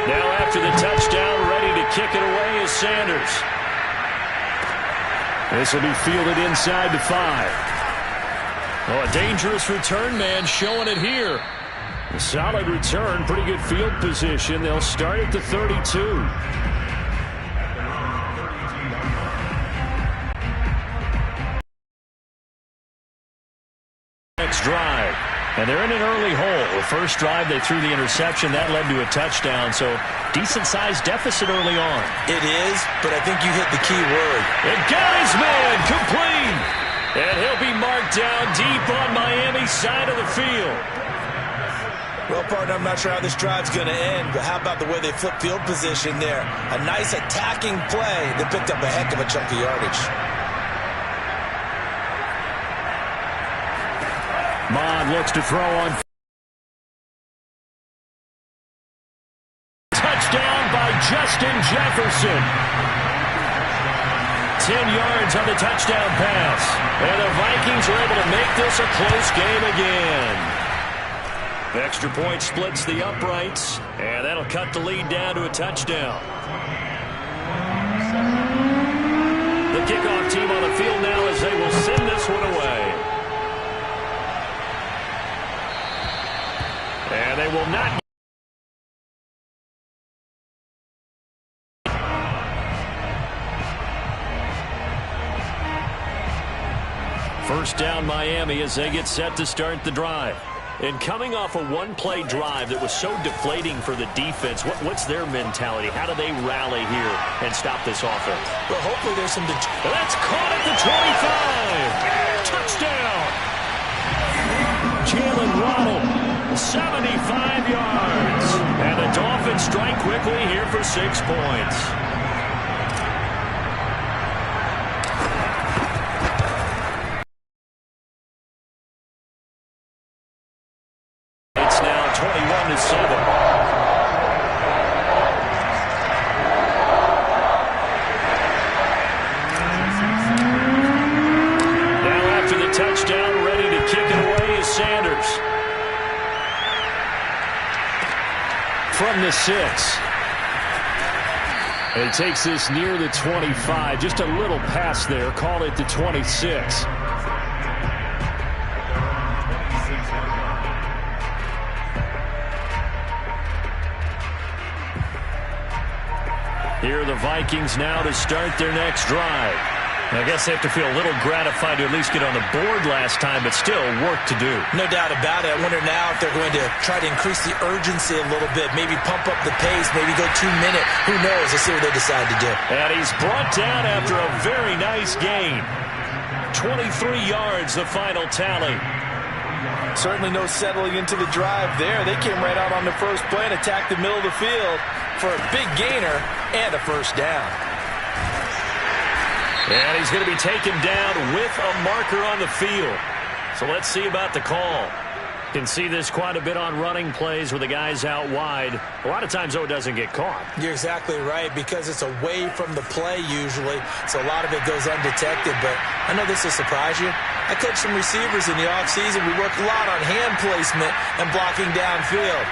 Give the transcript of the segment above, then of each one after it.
Now after the touchdown, ready to kick it away is Sanders. This will be fielded inside the 5. Oh, a dangerous return man showing it here. A solid return, pretty good field position. They'll start at the 32. Next drive. And they're in an early hole. The first drive, they threw the interception. That led to a touchdown. So, decent-sized deficit early on. It is, but I think you hit the key word. It got his man complete. And he'll be marked down deep on Miami's side of the field. Well, partner, I'm not sure how this drive's going to end, but how about the way they flip field position there? A nice attacking play that picked up a heck of a chunk of yardage. Mond looks to throw on. Touchdown by Justin Jefferson. 10 yards on the touchdown pass. And the Vikings are able to make this a close game again. The extra point splits the uprights, and that'll cut the lead down to a touchdown. The kickoff team on the field now as they will send this one away. And they will not. First down Miami as they get set to start the drive. And coming off a one-play drive that was so deflating for the defense, what's their mentality? How do they rally here and stop this offense? Well, hopefully there's some... That's caught at the 25. Touchdown! Jalen Waddle, 75 yards. And the Dolphins strike quickly here for 6 points. It's now 21-7. Touchdown, ready to kick it away is Sanders. From the 6. And he takes this near the 25. Just a little pass there. Call it the 26. Here are the Vikings now to start their next drive. I guess they have to feel a little gratified to at least get on the board last time, but still work to do. No doubt about it. I wonder now if they're going to try to increase the urgency a little bit, maybe pump up the pace, maybe go 2-minute. Who knows? Let's see what they decide to do. And he's brought down after a very nice gain. 23 yards, the final tally. Certainly no settling into the drive there. They came right out on the first play and attacked the middle of the field for a big gainer and a first down. And he's going to be taken down with a marker on the field. So let's see about the call. You can see this quite a bit on running plays where the guy's out wide. A lot of times, though, it doesn't get caught. You're exactly right, because it's away from the play usually, so a lot of it goes undetected. But I know this will surprise you. I coach some receivers in the offseason. We work a lot on hand placement and blocking downfield.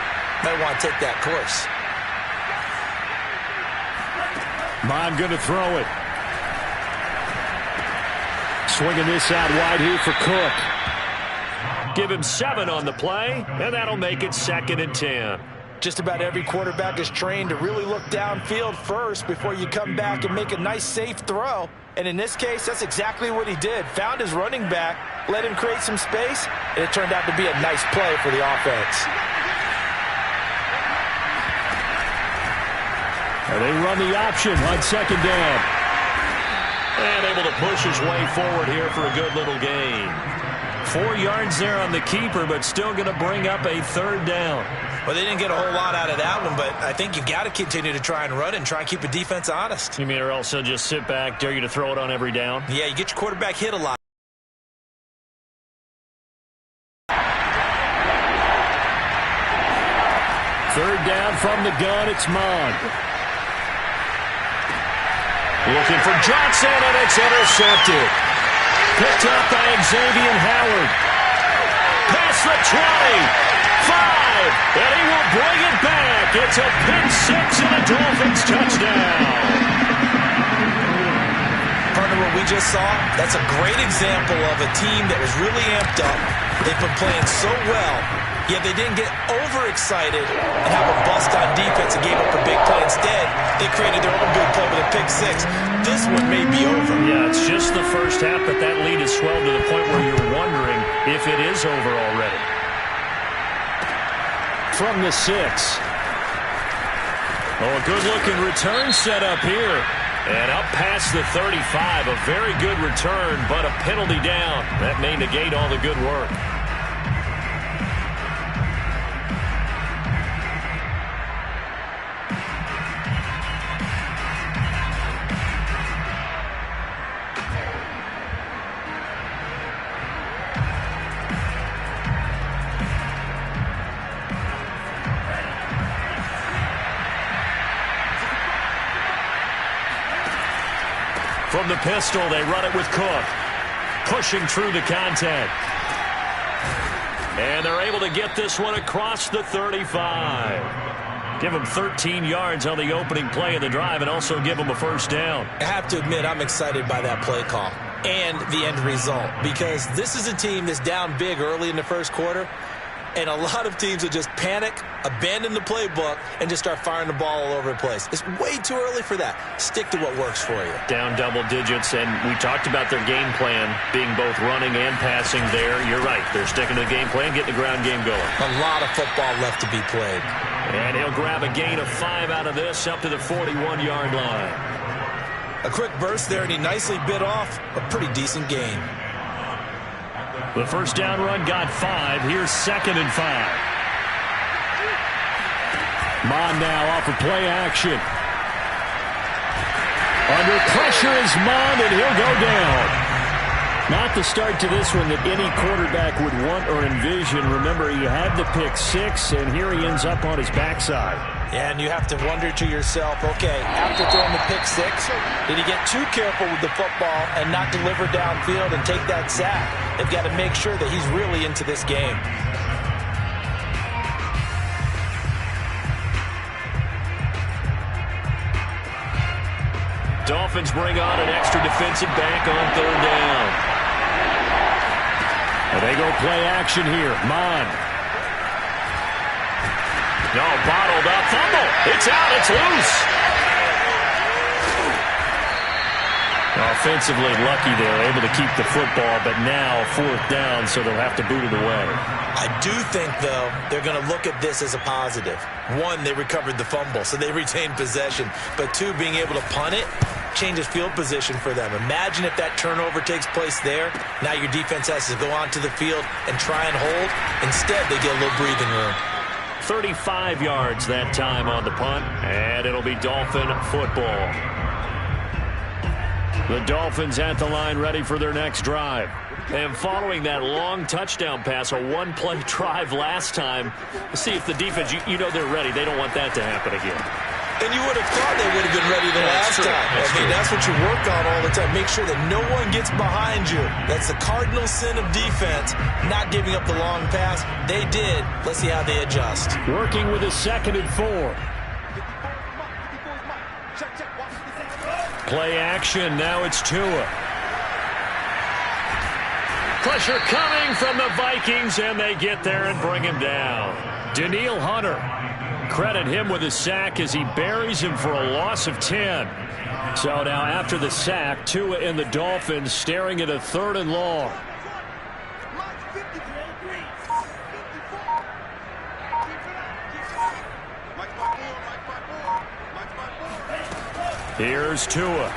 Might want to take that course. Mond going to throw it. Swinging this out wide here for Cook. Give him 7 on the play, and that'll make it 2nd and 10. Just about every quarterback is trained to really look downfield first before you come back and make a nice, safe throw. And in this case, that's exactly what he did. Found his running back, let him create some space, and it turned out to be a nice play for the offense. And they run the option on 2nd down. And able to push his way forward here for a good little gain. 4 yards there on the keeper, but still going to bring up a 3rd down. Well, they didn't get a whole lot out of that one, but I think you've got to continue to try and run and try and keep the defense honest. You mean, or else they'll just sit back, dare you to throw it on every down? Yeah, you get your quarterback hit a lot. Third down from the gun, it's Mond. Looking for Johnson, and it's intercepted. Picked up by Xavier Howard. past the 20, 5, and he will bring it back. It's a pick six and a Dolphins touchdown. Partner, what we just saw, that's a great example of a team that was really amped up. They've been playing so well, yet they didn't get overexcited and have a bust on defense and gave up a big play. Instead, they created their own big play with a pick six. This one may be over. Yeah, it's just the first half, but that lead has swelled to the point where you're wondering if it is over already. From the 6. Oh, a good-looking return set up here. And up past the 35, a very good return, but a penalty down. That may negate all the good work. From the pistol, they run it with Cook. Pushing through the contact. And they're able to get this one across the 35. Give them 13 yards on the opening play of the drive and also give them a first down. I have to admit, I'm excited by that play call and the end result, because this is a team that's down big early in the first quarter, and a lot of teams will just panic, abandon the playbook, and just start firing the ball all over the place. It's way too early for that. Stick to what works for you. Down double digits, and we talked about their game plan being both running and passing there. You're right. They're sticking to the game plan, getting the ground game going. A lot of football left to be played. And he'll grab a gain of 5 out of this up to the 41-yard line. A quick burst there, and he nicely bit off a pretty decent gain. The first down run got 5. Here's 2nd and 5. Mon now off of play action. Under pressure is Mon, and he'll go down. Not the start to this one that any quarterback would want or envision. Remember, he had the pick 6, and here he ends up on his backside. Yeah, and you have to wonder to yourself, okay, after throwing the pick 6, did he get too careful with the football and not deliver downfield and take that sack? They've got to make sure that he's really into this game. Dolphins bring on an extra defensive back on 3rd down. And they go play action here. Mon. No, bottled up. Fumble. It's out. It's loose. Offensively lucky they're able to keep the football, but now 4th down, so they'll have to boot it away. I do think, though, they're going to look at this as a positive. 1, they recovered the fumble, so they retained possession. But 2, being able to punt it changes field position for them. Imagine if that turnover takes place there. Now your defense has to go onto the field and try and hold. Instead, they get a little breathing room. 35 yards that time on the punt, and it'll be Dolphin football. The Dolphins at the line ready for their next drive. And following that long touchdown pass, a one-play drive last time, see if the defense, you know they're ready. They don't want that to happen again. And you would have thought they would have been ready the last time. That's what you work on all the time. Make sure that no one gets behind you. That's the cardinal sin of defense, not giving up the long pass. They did. Let's see how they adjust. Working with a 2nd and 4. Play action. Now it's Tua. Pressure coming from the Vikings, and they get there and bring him down. Danielle Hunter. Credit him with a sack as he buries him for a loss of 10. So now after the sack, Tua and the Dolphins staring at a 3rd and long. Here's Tua.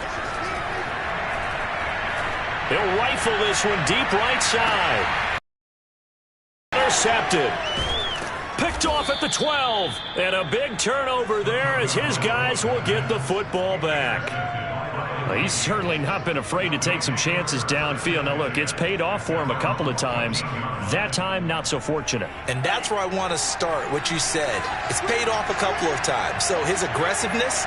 He'll rifle this one deep right side. Intercepted. Picked off at the 12. And a big turnover there as his guys will get the football back. Well, he's certainly not been afraid to take some chances downfield. Now, look, it's paid off for him a couple of times. That time, not so fortunate. And that's where I want to start, what you said. It's paid off a couple of times. So his aggressiveness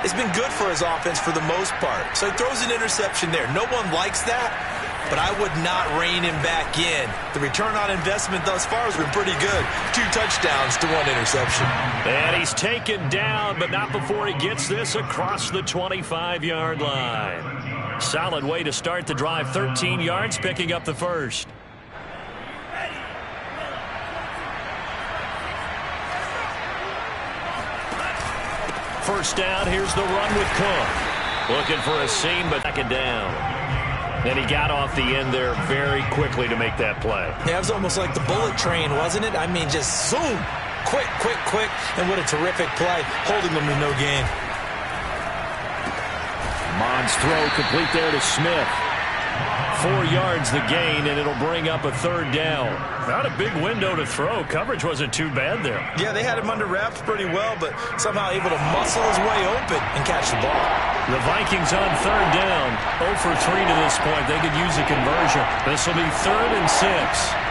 has been good for his offense for the most part. So he throws an interception there. No one likes that. but I would not rein him back in. The return on investment thus far has been pretty good. 2 touchdowns to 1 interception. And he's taken down, but not before he gets this across the 25-yard line. Solid way to start the drive. 13 yards, picking up the first. First down, here's the run with Cook. Looking for a seam, but second down. And he got off the end there very quickly to make that play. Yeah, it was almost like the bullet train, wasn't it? I mean, just zoom. Quick, quick, quick. And what a terrific play, holding them to no gain. Mond's throw complete there to Smith. 4 yards the gain, and it'll bring up a third down. Not a big window to throw. Coverage wasn't too bad there. Yeah, they had him under wraps pretty well, but somehow able to muscle his way open and catch the ball. The Vikings on third down. 0 for 3 to this point. They could use a conversion. This will be 3rd and 6.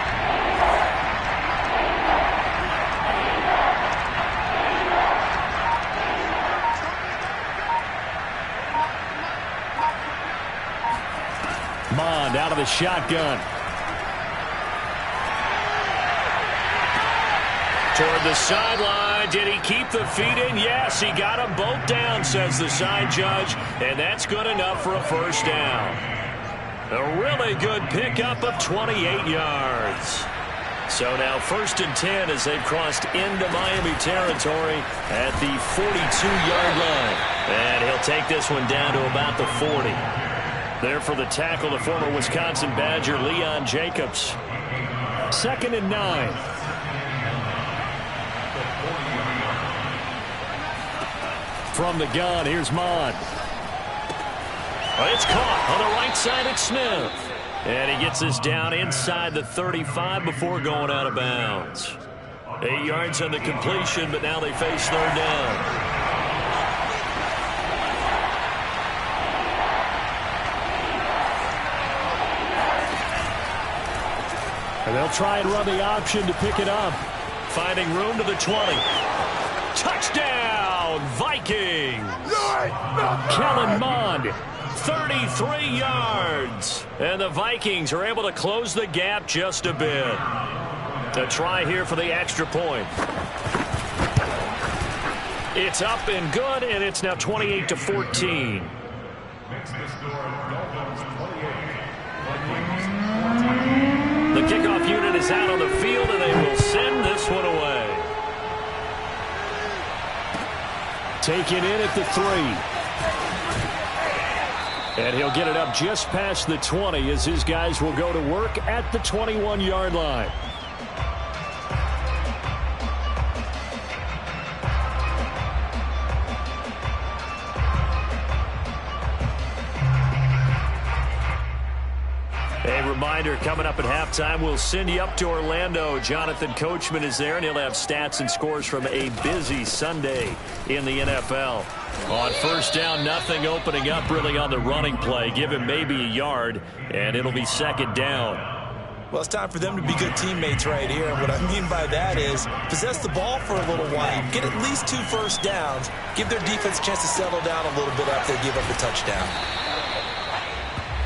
Mond out of the shotgun. Toward the sideline. Did he keep the feet in? Yes, he got them both down, says the side judge. And that's good enough for a first down. A really good pickup of 28 yards. So now 1st and 10 as they've crossed into Miami territory at the 42-yard line. And he'll take this one down to about the 40. There for the tackle, the former Wisconsin Badger, Leon Jacobs. 2nd and 9. From the gun, here's Mond. It's caught on the right side at Smith. And he gets this down inside the 35 before going out of bounds. 8 yards on the completion, but now they face third down. And they'll try and run the option to pick it up. Finding room to the 20. Touchdown, Vikings! Kellen Mond, 33 yards. And the Vikings are able to close the gap just a bit. A try here for the extra point. It's up and good, and it's now 28-14. The kickoff unit is out on the field, and they will send this one away. Taken in at the 3. And he'll get it up just past the 20 as his guys will go to work at the 21-yard line. A reminder, coming up at halftime, we'll send you up to Orlando. Jonathan Coachman is there, and he'll have stats and scores from a busy Sunday in the NFL. On first down, nothing opening up really on the running play. Give him maybe a yard, and it'll be 2nd down. Well, it's time for them to be good teammates right here. And what I mean by that is possess the ball for a little while. Get at least 2 first downs. Give their defense a chance to settle down a little bit after they give up a touchdown.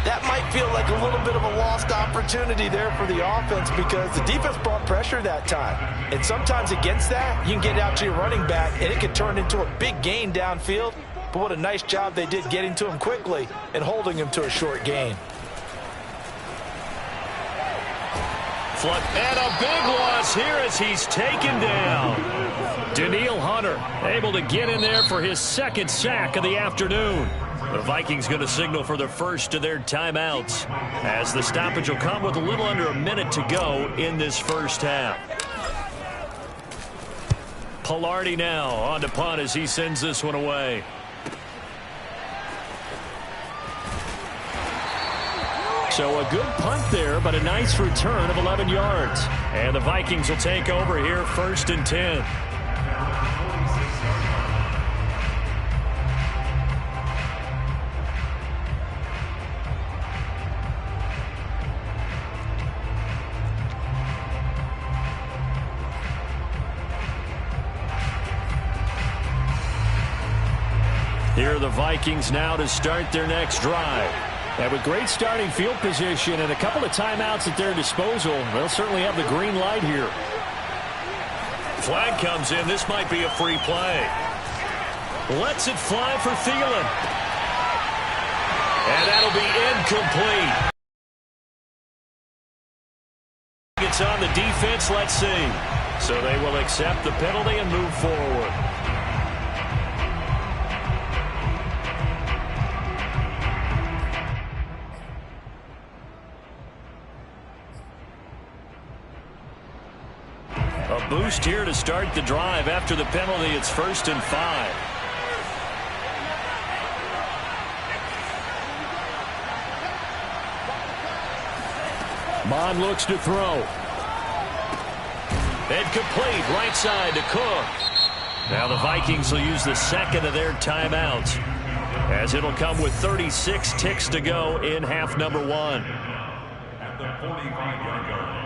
That might feel like a little bit of a lost opportunity there for the offense because the defense brought pressure that time. And sometimes against that, you can get out to your running back, and it can turn into a big gain downfield. But what a nice job they did getting to him quickly and holding him to a short gain. And a big loss here as he's taken down. Daniil Hunter able to get in there for his 2nd sack of the afternoon. The Vikings going to signal for the first of their timeouts as the stoppage will come with a little under a minute to go in this first half. Pilardi now on to punt as he sends this one away. So a good punt there, but a nice return of 11 yards. And the Vikings will take over here 1st and 10. Here are the Vikings now to start their next drive. And with great starting field position and a couple of timeouts at their disposal, they'll certainly have the green light here. Flag comes in. This might be a free play. Lets it fly for Thielen. And that'll be incomplete. It's on the defense. Let's see. So they will accept the penalty and move forward. A boost here to start the drive. After the penalty, it's 1st and 5. Mon looks to throw. Incomplete, right side to Cook. Now the Vikings will use the second of their timeouts, as it'll come with 36 ticks to go in half number 1. At the 45-yard line.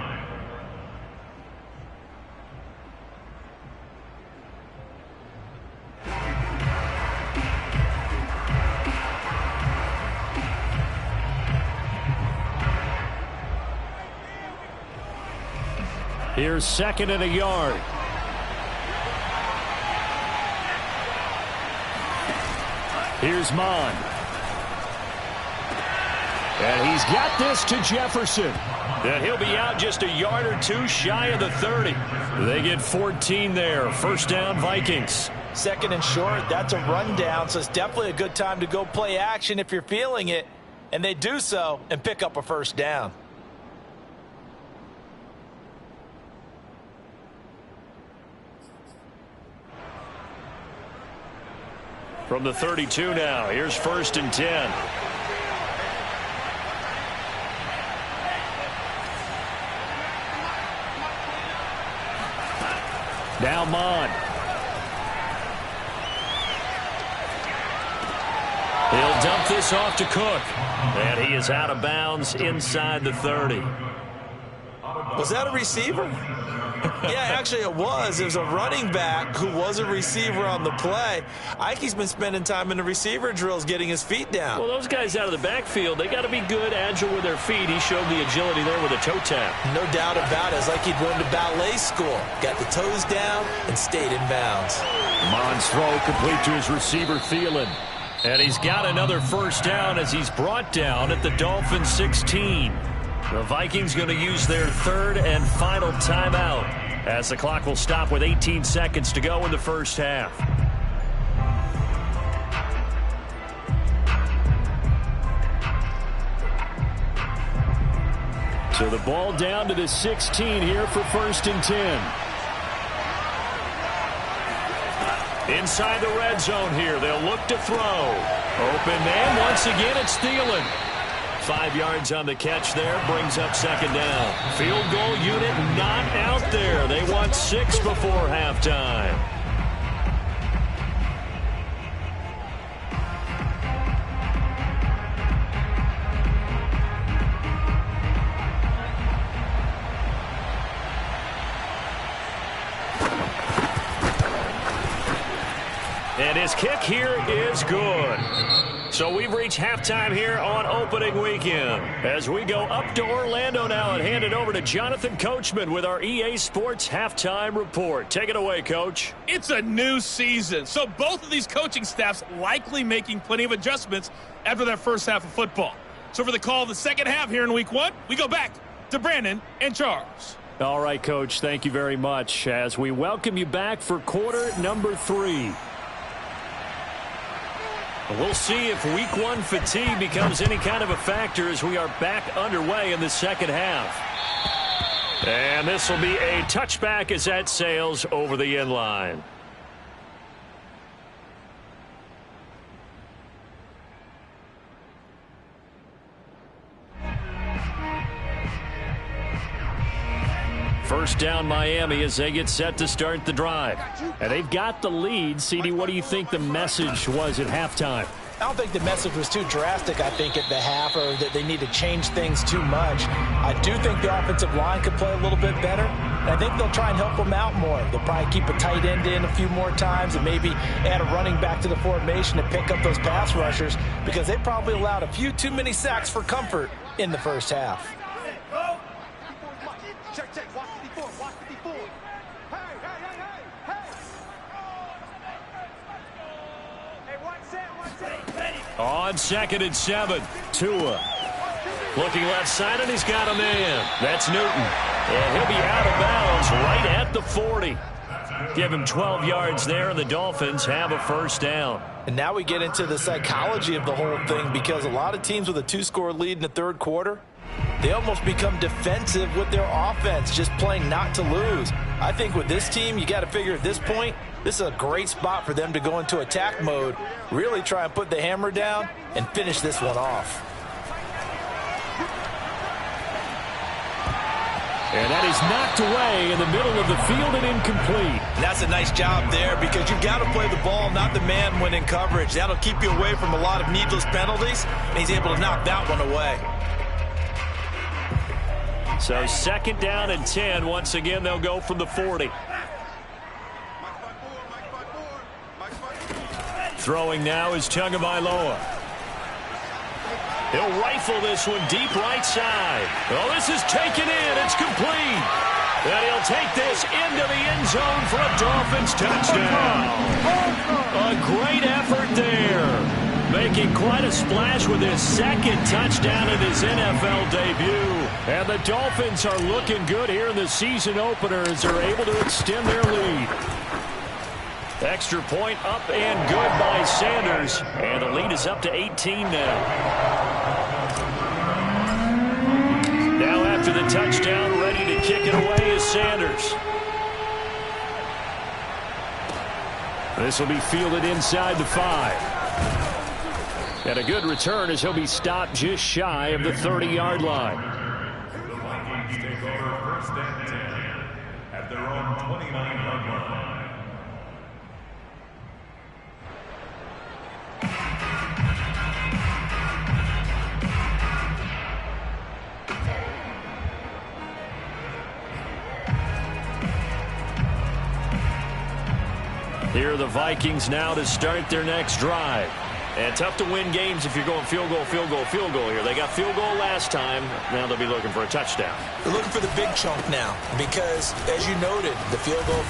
Here's 2nd and a yard. Here's Mon. And he's got this to Jefferson. And he'll be out just a yard or two shy of the 30. They get 14 there. 1st down, Vikings. 2nd and short, that's a rundown, so it's definitely a good time to go play action if you're feeling it. And they do so and pick up a 1st down. From the 32 now, here's 1st and 10. Now Mon. He'll dump this off to Cook. And he is out of bounds inside the 30. Was that a receiver? Yeah, actually it was. It was a running back who was a receiver on the play. Ike's been spending time in the receiver drills getting his feet down. Well, those guys out of the backfield, they got to be good, agile with their feet. He showed the agility there with a toe tap. No doubt about it. It's like he'd went to ballet school. Got the toes down and stayed in bounds. Mon's throw complete to his receiver, Thielen. And he's got another 1st down as he's brought down at the Dolphins' 16. The Vikings going to use their 3rd and final timeout, as the clock will stop with 18 seconds to go in the 1st half. So the ball down to the 16 here for 1st and 10. Inside the red zone here, they'll look to throw. Open man, once again it's Thielen. 5 yards on the catch there, brings up 2nd down. Field goal unit not out there. They want 6 before halftime. And his kick here is good. So we've reached halftime here on opening weekend. As we go up to Orlando now and hand it over to Jonathan Coachman with our EA Sports Halftime Report. Take it away, Coach. It's a new season, so both of these coaching staffs likely making plenty of adjustments after their first half of football. So for the call of the second half here in week 1, we go back to Brandon and Charles. All right, Coach, thank you very much as we welcome you back for quarter number 3. We'll see if week 1 fatigue becomes any kind of a factor as we are back underway in the second half. And this will be a touchback as that sails over the end line. First down Miami as they get set to start the drive. And they've got the lead. CD, what do you think the message was at halftime? I don't think the message was too drastic, I think, at the half, or that they need to change things too much. I do think the offensive line could play a little bit better, and I think they'll try and help them out more. They'll probably keep a tight end in a few more times and maybe add a running back to the formation to pick up those pass rushers, because they probably allowed a few too many sacks for comfort in the first half. On 2nd and 7, Tua. Looking left side, and he's got a man. That's Newton. And he'll be out of bounds right at the 40. Give him 12 yards there, and the Dolphins have a first down. And now we get into the psychology of the whole thing, because a lot of teams with a 2-score lead in the third quarter, they almost become defensive with their offense, just playing not to lose. I think with this team, you got to figure at this point, this is a great spot for them to go into attack mode, really try and put the hammer down and finish this one off. And that is knocked away in the middle of the field and incomplete. And that's a nice job there, because you've got to play the ball, not the man when in coverage. That'll keep you away from a lot of needless penalties, and he's able to knock that one away. So 2nd down and 10. Once again, they'll go from the 40. Throwing now is Tagovailoa. He'll rifle this one deep right side. Oh, this is taken in. It's complete. And he'll take this into the end zone for a Dolphins touchdown. A great effort there. Making quite a splash with his 2nd touchdown in his NFL debut. And the Dolphins are looking good here in the season opener as they're able to extend their lead. Extra point up and good by Sanders. And the lead is up to 18 now. Now after the touchdown, ready to kick it away is Sanders. This will be fielded inside the 5. And a good return as he'll be stopped just shy of the 30-yard line. The Vikings take over 1st and 10 at their own 29-yard line. Here are the Vikings now to start their next drive. And tough to win games if you're going field goal, field goal, field goal here. They got field goal last time. Now they'll be looking for a touchdown. They're looking for the big chunk now, because, as you noted, the field goal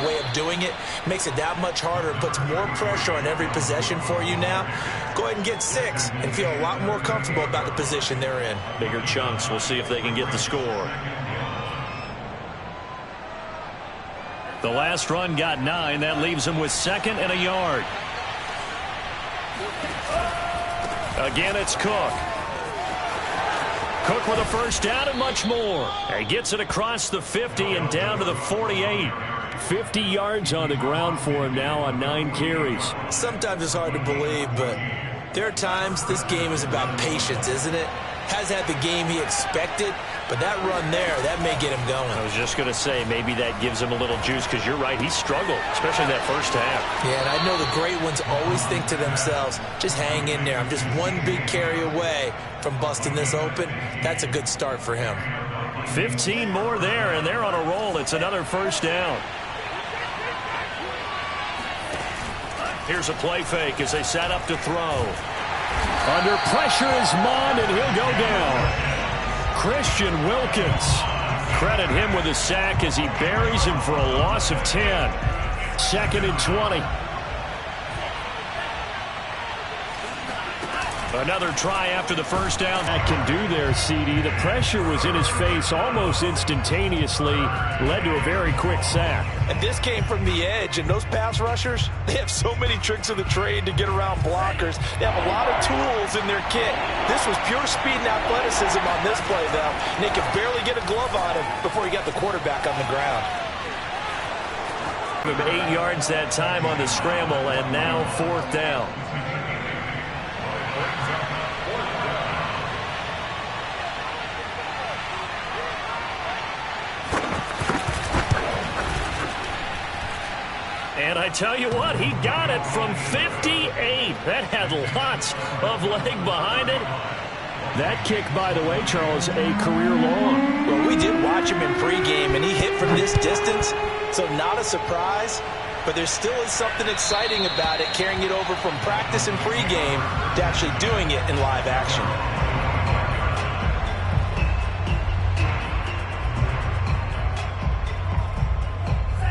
way of doing it makes it that much harder. It puts more pressure on every possession for you now. Go ahead and get 6 and feel a lot more comfortable about the position they're in. Bigger chunks. We'll see if they can get the score. The last run got 9. That leaves them with 2nd and a yard. Again, it's Cook. Cook with a first down and much more. He gets it across the 50 and down to the 48. 50 yards on the ground for him now on 9 carries. Sometimes it's hard to believe, but there are times this game is about patience, isn't it? Has had the game he expected, but that run there, that may get him going. I was just going to say, maybe that gives him a little juice, because you're right, he struggled, especially in that first half. Yeah, and I know the great ones always think to themselves, just hang in there. I'm just one big carry away from busting this open. That's a good start for him. 15 more there, and they're on a roll. It's another first down. Here's a play fake as they set up to throw. Under pressure is Mond, and he'll go down. Christian Wilkins. Credit him with a sack as he buries him for a loss of 10. 2nd and 20. Another try after the first down. That can do there, CD. The pressure was in his face almost instantaneously. Led to a very quick sack. And this came from the edge, and those pass rushers, they have so many tricks of the trade to get around blockers. They have a lot of tools in their kit. This was pure speed and athleticism on this play, though. And they could barely get a glove on him before he got the quarterback on the ground. 8 yards that time on the scramble, and now 4th down. And I tell you what, he got it from 58. That had lots of leg behind it. That kick, by the way, Charles, a career long. Well, we did watch him in pregame, and he hit from this distance, so not a surprise. But there still is something exciting about it, carrying it over from practice and pregame to actually doing it in live action.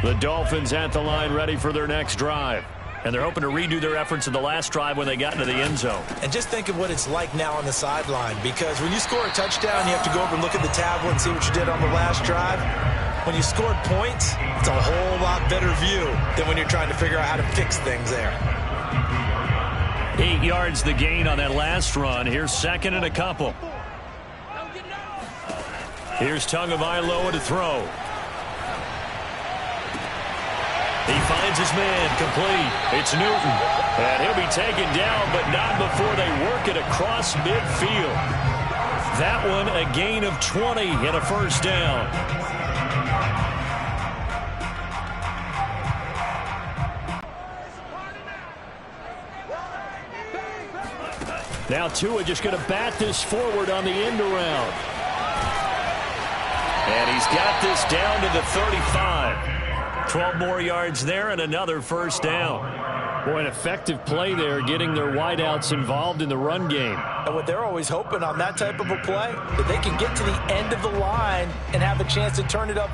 The Dolphins at the line ready for their next drive. And they're hoping to redo their efforts in the last drive when they got into the end zone. And just think of what it's like now on the sideline, because when you score a touchdown, you have to go over and look at the tablet and see what you did on the last drive. When you scored points, it's a whole lot better view than when you're trying to figure out how to fix things there. 8 yards the gain on that last run. Here's second and a couple. Here's Tagovailoa to throw. He finds his man complete. It's Newton. And he'll be taken down, but not before they work it across midfield. That one a gain of 20 and a first down. Now Tua just going to bat this forward on the end around. And he's got this down to the 35. 12 more yards there and another first down. Boy, an effective play there, getting their wideouts involved in the run game. And what they're always hoping on that type of a play, that they can get to the end of the line and have a chance to turn it up.